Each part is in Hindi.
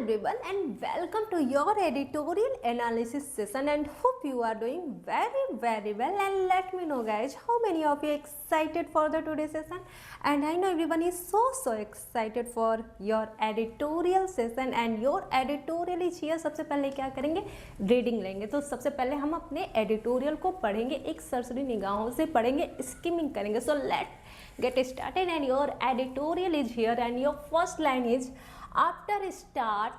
everyone and welcome to your editorial analysis session and hope you are doing very well. And let me know guys how many of you excited for the today's session. And I know everyone is so excited for your editorial session and your editorial is here. सबसे पहले क्या करेंगे, रीडिंग लेंगे। तो सबसे पहले हम अपने एडिटोरियल को पढ़ेंगे, एक सरसरी निगाहों से पढ़ेंगे, स्किमिंग करेंगे। So let get started and your editorial is here and your first line is after start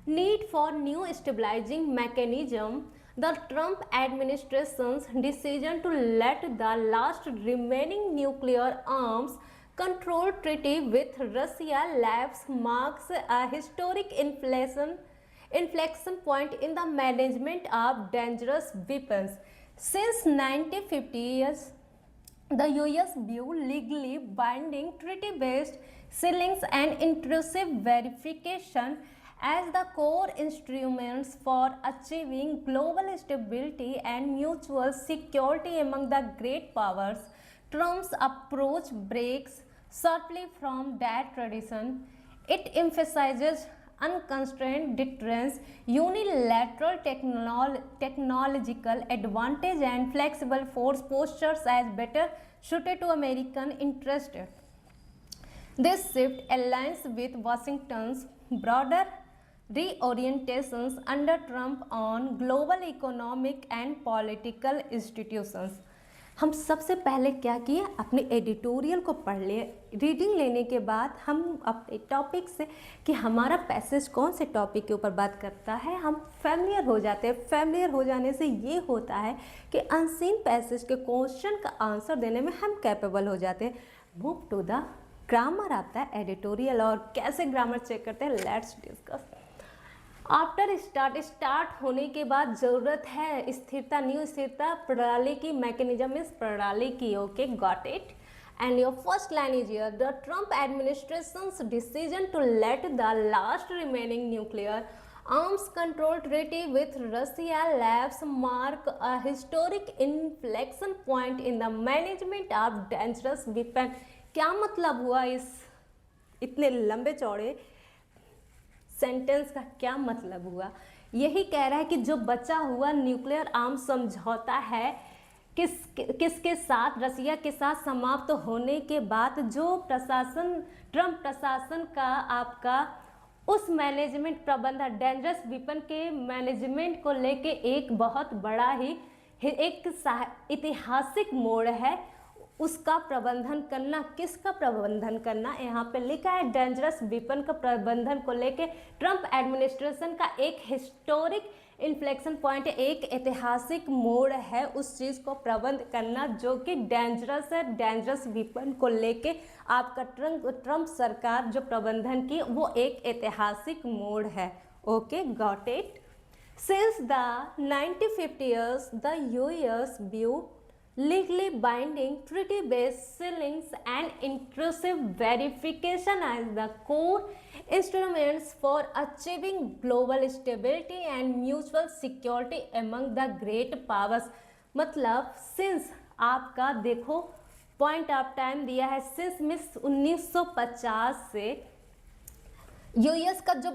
need for new stabilizing mechanism, the Trump administration's decision to let the last remaining nuclear arms control treaty with Russia lapse marks a historic inflection point in the management of dangerous weapons. Since 1950 years, the US viewed legally binding treaty-based ceilings and intrusive verification as the core instruments for achieving global stability and mutual security among the great powers. Trump's approach breaks sharply from that tradition. It emphasizes unconstrained deterrence, unilateral technological advantage and flexible force postures as better suited to American interests. This shift aligns with Washington's broader reorientations under Trump on global economic and political institutions. हम सबसे पहले क्या किए, अपने एडिटोरियल को पढ़ लिए। रीडिंग लेने के बाद हम अपने टॉपिक से कि हमारा पैसेज कौन से टॉपिक के ऊपर बात करता है हम फैमिलियर हो जाते हैं। फैमिलियर हो जाने से ये होता है कि अनसीन पैसेज के क्वेश्चन का आंसर देने में हम कैपेबल हो जाते हैं। मूव टू द ग्रामर आता है एडिटोरियल, और कैसे ग्रामर चेक करते हैं, लेट्स डिस्कस। आफ्टर स्टार्ट होने के बाद ज़रूरत है स्थिरता, न्यू स्थिरता प्रणाली की, मैकेनिज्म इस प्रणाली की। Okay, got it. And your first line is here, the Trump administration's decision to let the last remaining nuclear arms control treaty with Russia lapse mark a historic inflection point in the management of dangerous weapon. क्या मतलब हुआ इस इतने लंबे चौड़े सेंटेंस का, क्या मतलब हुआ? यही कह रहा है कि जो बचा हुआ न्यूक्लियर आर्म्स समझौता है किसके साथ, रसिया के साथ समाप्त होने के बाद जो प्रशासन, ट्रम्प प्रशासन का आपका उस मैनेजमेंट प्रबंधन, डेंजरस वेपन के मैनेजमेंट को लेके एक बहुत बड़ा ही एक ऐतिहासिक मोड़ है, उसका प्रबंधन करना। किसका प्रबंधन करना, यहाँ पे लिखा है डेंजरस वेपन का प्रबंधन को लेके ट्रम्प एडमिनिस्ट्रेशन का एक हिस्टोरिक इन्फ्लेक्शन पॉइंट, एक ऐतिहासिक मोड़ है उस चीज़ को प्रबंध करना जो कि डेंजरस है। डेंजरस वेपन को लेके आपका ट्रम्प सरकार जो प्रबंधन की वो एक ऐतिहासिक मोड़ है। Okay, got it. Since the 1950 years, the US viewed legally binding treaty-based ceilings and intrusive verification as the core instruments for achieving global stability and mutual security among the great powers। मतलब since आपका देखो पॉइंट ऑफ टाइम दिया है, since मिस 1950 से यूएस का जो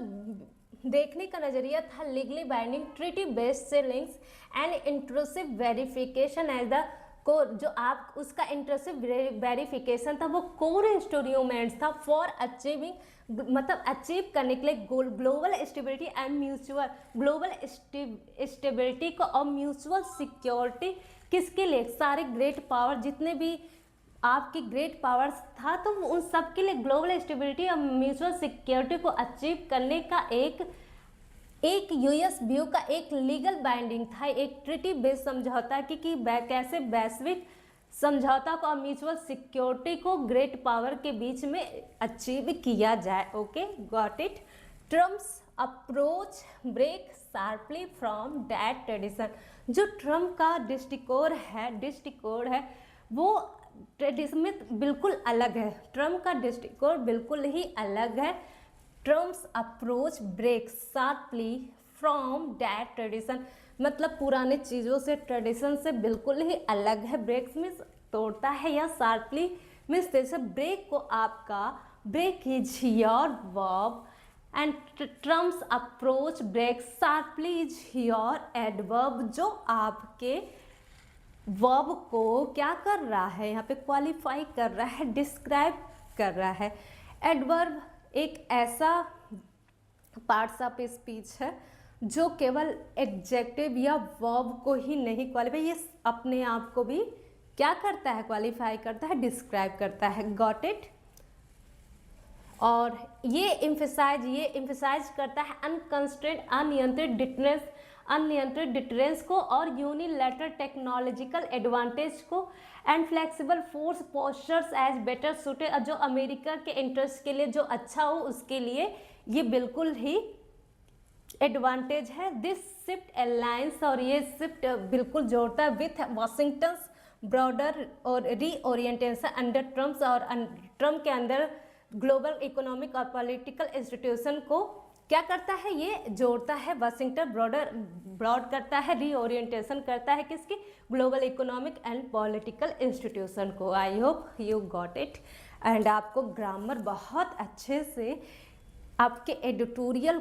देखने का नजरिया था legally binding treaty based ceilings and intrusive verification as the core, जो आप उसका इंट्रूसिव वेरिफिकेशन था वो कोर इंस्ट्रूमेंट्स था फॉर अचीविंग, मतलब अचीव करने के लिए global stability and mutual, global stability को और म्यूचुअल सिक्योरिटी किसके लिए, सारे ग्रेट पावर जितने भी आपकी ग्रेट पावर्स था तो उन सब के लिए ग्लोबल स्टेबिलिटी और म्यूचुअल सिक्योरिटी को अचीव करने का एक यूएस व्यू का एक लीगल बाइंडिंग था, एक ट्रीटी बेस्ड समझौता की कि कैसे वैश्विक समझौता को और म्यूचुअल सिक्योरिटी को ग्रेट पावर के बीच में अचीव किया जाए। Okay, got it. Trump's approach break sharply from that tradition. जो ट्रम्प का दृष्टिकोण है वो ट्रेडिशन में बिल्कुल अलग है। ट्रम्प का दृष्टिकोण बिल्कुल ही अलग है। Trump's approach break sharply from that tradition, मतलब पुराने चीज़ों से, ट्रेडिशन से बिल्कुल ही अलग है। ब्रेक्स मीन्स तोड़ता है, या शार्पली मीन्स जैसे ब्रेक को आपका break is your verb and Trump's approach break sharply is your adverb, जो आपके वर्ब को क्या कर रहा है, यहाँ पे क्वालिफाई कर रहा है, डिस्क्राइब कर रहा है। एडवर्ब एक ऐसा पार्ट्स ऑफ स्पीच है जो केवल एडजेक्टिव या वर्ब को ही नहीं क्वालिफाई, ये अपने आप को भी क्या करता है, क्वालिफाई करता है, डिस्क्राइब करता है। Got it. और ये इम्फेसाइज करता है अनकंस्ट्रेंट, अनियंत्रित डिटरेंस को और यूनिलैटरल टेक्नोलॉजिकल एडवांटेज को and flexible force postures as better suited, जो अमेरिका के इंटरेस्ट के लिए जो अच्छा हो उसके लिए ये बिल्कुल ही एडवांटेज है। दिस शिफ्ट अलायंस, और ये शिफ्ट बिल्कुल जोड़ता है विथ वाशिंगटन ब्रॉडर और रीओरिएंटेशन अंडर ट्रम्प, और ट्रम्प के अंदर ग्लोबल इकोनॉमिक और पॉलिटिकल इंस्टीट्यूशन को क्या करता है, ये जोड़ता है। वाशिंगटन ब्रॉड करता है, रीओरिएंटेशन करता है किसकी, global economic and political institution को। I hope you got it. And आपको ग्रामर बहुत अच्छे से आपके एडिटोरियल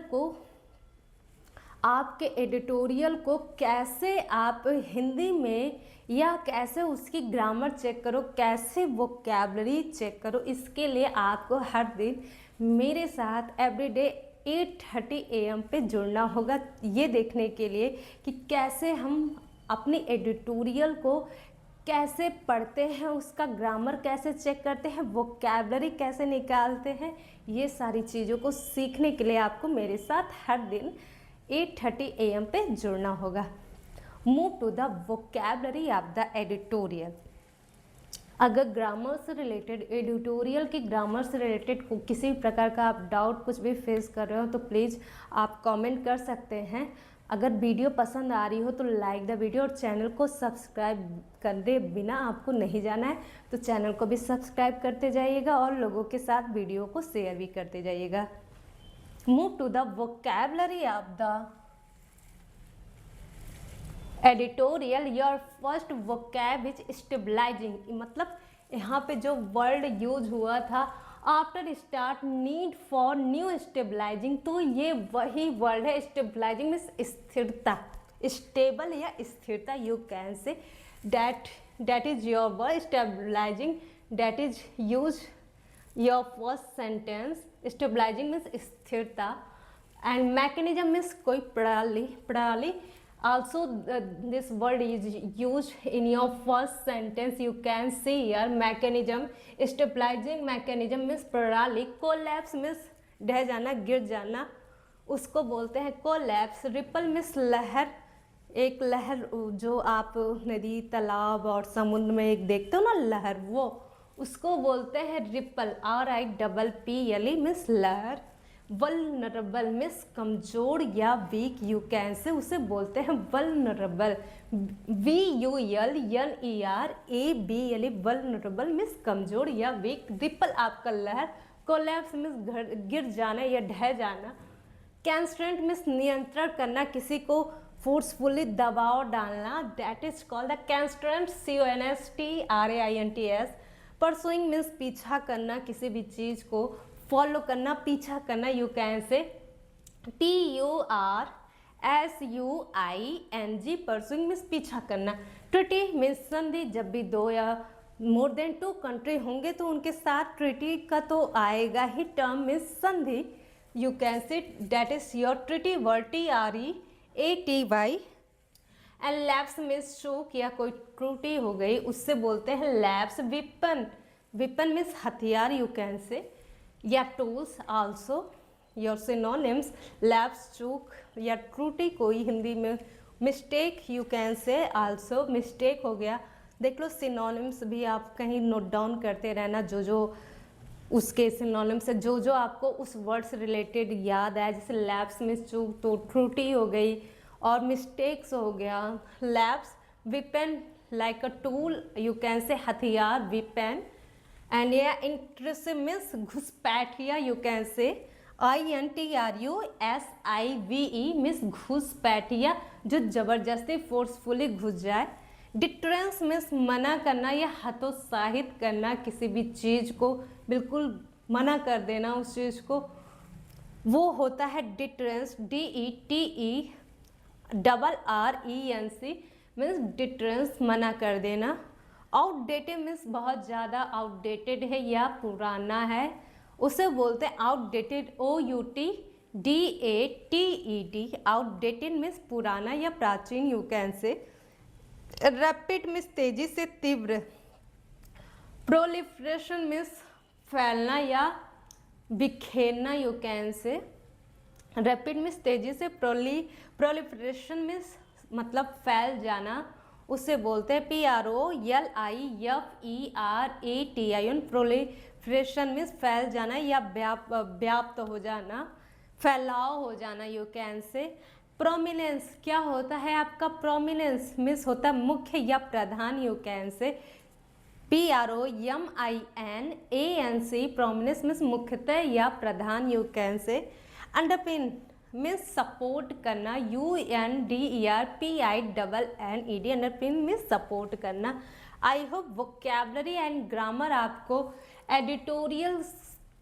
को कैसे आप हिंदी में, या कैसे उसकी ग्रामर चेक करो, कैसे वोकैबलरी चेक करो, इसके लिए आपको हर दिन मेरे साथ एवरीडे 8:30 AM पे जुड़ना होगा, ये देखने के लिए कि कैसे हम अपनी एडिटोरियल को कैसे पढ़ते हैं, उसका ग्रामर कैसे चेक करते हैं, वोकैबलरी कैसे निकालते हैं। ये सारी चीज़ों को सीखने के लिए आपको मेरे साथ हर दिन 8:30 AM पे जुड़ना होगा। Move to the vocabulary of the editorial. अगर ग्रामर से रिलेटेड, एडिटोरियल की ग्रामर से रिलेटेड किसी भी प्रकार का आप डाउट कुछ भी फेस कर रहे हो तो प्लीज़ आप कमेंट कर सकते हैं। अगर वीडियो पसंद आ रही हो तो लाइक द वीडियो, और चैनल को सब्सक्राइब करे बिना आपको नहीं जाना है, तो चैनल को भी सब्सक्राइब करते जाइएगा और लोगों के साथ वीडियो को शेयर भी करते जाइएगा। Move to the vocabulary of the editorial. Your first vocab is stabilising, मतलब यहाँ पे जो वर्ड यूज हुआ था after start need for new stabilising, तो ये वही वर्ड है। स्टेबलाइजिंग मीन्स स्थिरता, स्टेबल या स्थिरता, you can say that is your word. Stabilising that is use your first sentence. Stabilising means स्थिरता, एंड मैकेनिज्म मीन्स कोई प्रणाली। Also this word is used in your first sentence, you can see here mechanism। stabilizing mechanism means प्रणाली। collapse means ढह जाना, गिर जाना, उसको बोलते हैं collapse। ripple means लहर, एक लहर जो आप नदी, तालाब और समुद्र में एक देखते हो ना लहर, वो उसको बोलते हैं रिपल। RIPPLE means लहर। वल्नरेबल मीन्स कमजोर या वीक, यू कैन से उसे बोलते हैं वल्नरेबल। VULNERABLE वल्नरेबल मीन्स कमजोर या वीक। रिपल आपका लहर। कोलैप्स मीन्स गिर जाना या ढह जाना। कंस्ट्रेंट मीन्स नियंत्रण करना, किसी को फोर्सफुली दबाव डालना, that is called the constraint. CONSTRAINTS। Pursuing means पीछा करना, किसी भी चीज़ को फॉलो करना, पीछा करना, यू कैन से PURSUING। परसुइंग मीन्स पीछा करना। ट्रिटी मीन्स संधि, जब भी 2 या मोर देन 2 कंट्री होंगे तो उनके साथ ट्रिटी का तो आएगा ही। टर्म मीन्स संधि, you can say that is your treaty word, TREATY। And lapse means चूक या कोई त्रुटि हो गई, उससे बोलते हैं लैप्स। विपन मीन्स हथियार, यू कैन से, या tools also your synonyms. Lapse चूक या त्रुटि कोई हिंदी में। मिस्टेक यू कैन से आल्सो, मिस्टेक हो गया। देख लो सिनोनिम्स भी आप कहीं नोट डाउन करते रहना, जो उसके सिनोनिम्स से जो आपको उस वर्ड से रिलेटेड याद आया। जैसे लैप्स में चूक तो त्रुटि हो गई, और मिस्टेक्स हो गया। Lapse. Weapon like a tool, you can say हथियार, विपेन। एंड या इंट्रूसिव मीन्स घुसपैठिया, you can say INTRUSIVE means घुसपैठिया, जो जबरदस्ती फोर्सफुली घुस जाए। डिटरेंस मीन्स मना करना या हतोत्साहित करना, किसी भी चीज़ को बिल्कुल मना कर देना उस चीज़ को। वो होता है डिटरेंस, DETERRENC, मीन्स डिटरेंस, मना कर देना। आउटडेटेड मीन्स बहुत ज़्यादा आउटडेटेड है या पुराना है, उसे बोलते हैं आउटडेटेड, OUTDATED। आउटडेटेड मीन्स पुराना या प्राचीन, you can say. Rapid means तेजी से, तीव्र। प्रोलिफरेशन मीन्स फैलना या बिखेरना, you can say. Rapid means तेजी से, प्रोलिफरेशन मीन्स मतलब फैल जाना, उसे बोलते हैं PROLIFERATION। प्रोलिफरेशन मीन्स फैल जाना या व्याप्त हो जाना, फैलाव हो जाना, यू कैन से। प्रोमिनेंस क्या होता है आपका? प्रोमिनेंस मीन्स होता है मुख्य या प्रधान, you can say. PROMINANCE, prominence means मुख्यतः या प्रधान, you can say. Underpin means support करना, UNDERPINNED। अंडरपिन मीन्स सपोर्ट करना। I hope vocabulary and grammar आपको एडिटोरियल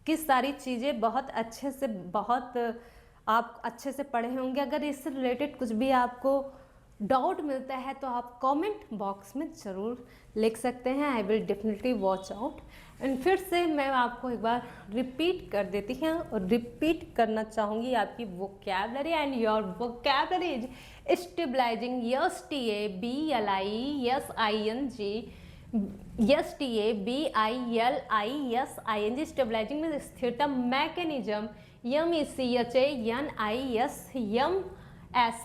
की सारी चीज़ें बहुत अच्छे से पढ़े होंगे। अगर इससे रिलेटेड कुछ भी आपको डाउट मिलता है तो आप कमेंट बॉक्स में ज़रूर लिख सकते हैं। I will definitely watch out. And फिर से मैं आपको एक बार रिपीट कर देती हूँ और रिपीट करना चाहूँगी आपकी vocabulary. And your vocabulary is stabilising, STABLIZING, stabilising में स्थिरता। मैकेनिज्म, MECHANIS,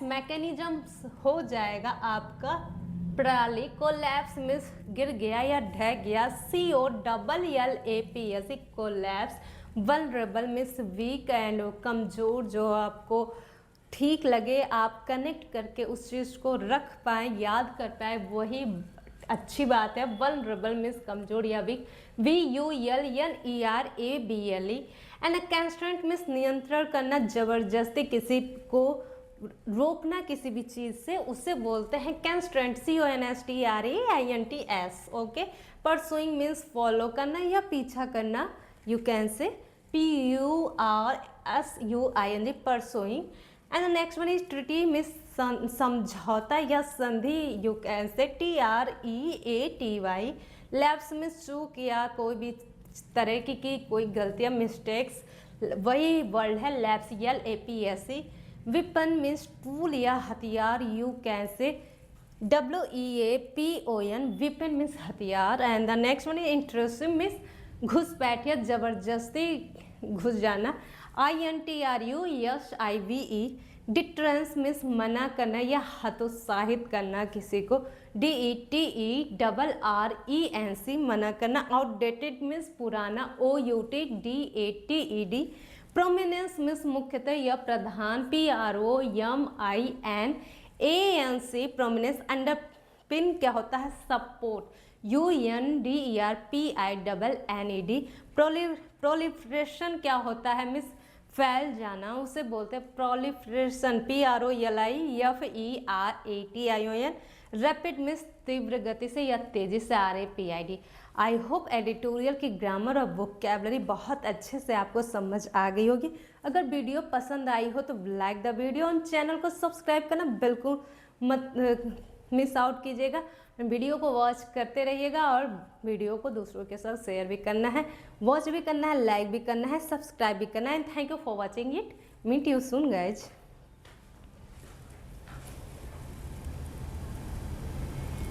मैकेनिज्म हो जाएगा आपका प्रणाली। कोलैप्स मीन्स गिर गया या ढह गया, COLLAPS, collapse. Vulnerable means weak and कमज़ोर, जो आपको ठीक लगे, आप कनेक्ट करके उस चीज़ को रख पाए, याद कर पाए, वही अच्छी बात है। वल्नरेबल मीन्स कमज़ोर या weak, VULNERABLE। And constraint means नियंत्रण करना, जबरदस्ती किसी को रोकना किसी भी चीज़ से, उसे बोलते हैं constraint, CONSTRAINTS। Okay. Pursuing means follow करना या पीछा करना, यू कैन से PURSUING, pursuing. And the next one is treaty means समझौता या संधि, यू कैन से TREATY। लैप्स मीन्स चूक या कोई भी तरह की कोई गलतियाँ, मिस्टेक्स, वही वर्ड है lapse, LAPS। Weapon means tool या हथियार, you can say WEAPON, weapon means हथियार। And the next one is intrusive means घुसपैठ या जबरदस्ती घुस जाना, INTRUSIVE। डिटरेंस मीन्स मना करना या हतोत्साहित करना किसी को, DETERRENC, मना करना। आउटडेटेड मीन्स पुराना, OUTDATED। प्रोमिनेंस मीन्स मुख्यतः या प्रधान, PROMINANCE, प्रोमिनेंस। अंडरपिन क्या होता है? Support, UNDERPINNED। प्रोलिफरेशन क्या होता है? मीन्स फैल जाना, उसे बोलते हैं प्रोलिफरेशन, PROLIFERATION। रैपिड मीन्स तीव्र गति से या तेजी से, RAPID। आई होप एडिटोरियल की ग्रामर और वोकैबुलरी बहुत अच्छे से आपको समझ आ गई होगी। अगर वीडियो पसंद आई हो तो लाइक द वीडियो और चैनल को सब्सक्राइब करना बिल्कुल मत मिस आउट कीजिएगा। वीडियो को वॉच करते रहिएगा और वीडियो को दूसरों के साथ शेयर भी करना है, वॉच भी करना है, लाइक भी करना है, सब्सक्राइब भी करना है। Thank you for watching it. Meet you soon guys.